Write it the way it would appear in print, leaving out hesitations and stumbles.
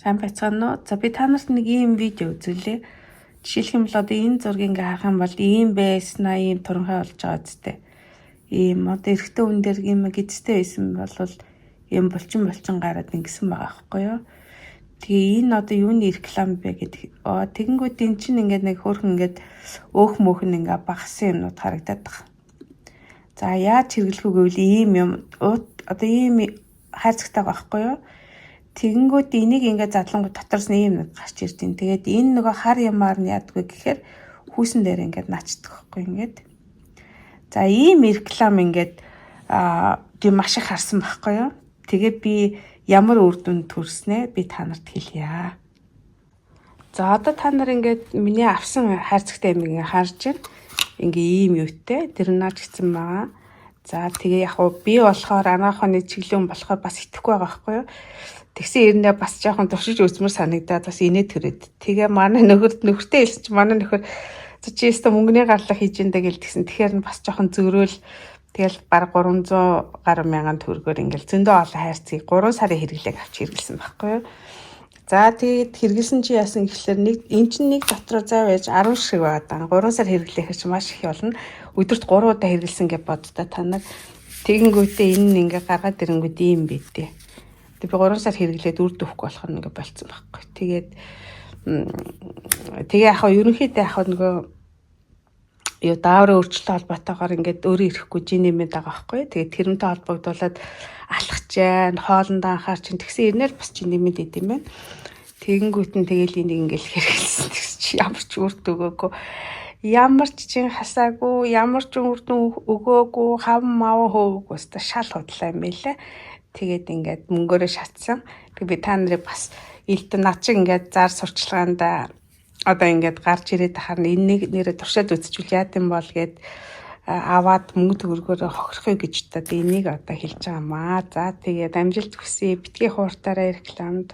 Сайн байцгаана уу? За би та нарт нэг ийм видео үзүүлээ. Жишээлх юм бол одоо энэ зургийг ингээ харах юм бол ийм байснаа ийм туранхай болж байгаа зү. Ийм одоо эрэгтэй хүн дээр ийм гидстэй байсан бол ийм булчин гараад ингэсэн байгаа байхгүй юу? Тэгээ энэ одоо юуны реклам бэ гэдэг. Тэгэнгүүт эн чинь ингээд нэг хөөрхөн ингээд өөх мөөхн ингээ багсан юмнууд харагдаад байгаа. За яаж хэрэглэх вэ гэвэл ийм юм одоо ийм хайрцагтай байхгүй юу? Тэгэнгүүт энийг ингээд задлангууд дотроос нь ийм нэг гарч ирд юм. Тэгээд энэ нөгөө хар ямаар нь яадгүй гэхээр хүүсэн дээр ингээд наачдаг байхгүй ингээд. За ийм реклам ингээд би маш их харсан байхгүй юу? Тэгээ би ямар үр дүнд төрснээ би та нарт хэлье. За одоо та нар ингээд миний авсан хайрцагтай юм ингээд харж байна. Ингээ ийм юутэй тэр наач гисэн байгаа. За тэгээ яг уу би болохоор анаахны чиглэн болохоор бас итгэхгүй байгаа байхгүй юу? Тэгсэн ирнэ бас жоохон туршиж үзмэр санагдаад бас инээ төрөөд. Тэгээ манай нөхөртэй хэлсэн чи манай нөхөр чи өстө мөнгөний гарлах хийж энэ гэл тэгсэн. Тэгэхээр нь бас жоохон зөрөөл тэгэл баг 300 гаруй мянган төгрөгөөр ингээл зөндөө олон хайрцгийг 3 сарын хэрэглээг авч хэрэглэсэн байхгүй юу? За тэгээд хэрэглэсэн чи яасан гэхэлэр эн чинь нэг дотроо зав яаж 10 шиг байгаа. 3 сар хэрэглэхээр чи маш их болно. Өдөрт 3 удаа хэрэглэсэн гэж боддоо та нар. Тэгэнгүүтээ энэ ингээ гаргаад ирэнгүүт ийм бийдээ. Тэгээ би 3 сар хэрэглээд үр дөөхгүй болох нь ингээ болцсон байхгүй. Тэгээ яг ерөнхийдөө яг нөгөө юу дааврын өөрчлөлттэй холбоотойгоор ингээд өөрөө ирэхгүй жинэмэд байгаа байхгүй. Тэгээ тэрнтэй холбогдуулаад алхаж जैन хоолндоо анхаарч тэгсэн ирнээр бас жинэмэд идэм байна. Тэгэнгүүт нь тэгэл энийг ингээл хэрэгэлсэн чи ямар ч үр өгөөгүй. Ямар ч чин хасаагүй, ямар ч үр дүн өгөөгүй, хав мав хөөггүй өстой шал худлаа юм байлаа. Тэгээд ингээд мөнгөөрөө шатсан. Тэг би та нарыг бас илтэн над шиг ингээд зар сурчлагаанда одоо ингээд гарч ирээд тахаар энэ нэрээ туршаад үзчихвэл яа гэм бол гээд аваад мөнгө төгрөгөөр хохирохыг гэж та энийг одоо хэлж байгаамаа. За тэгээд амжилт хүсье. Битгий хууртаараа рекламад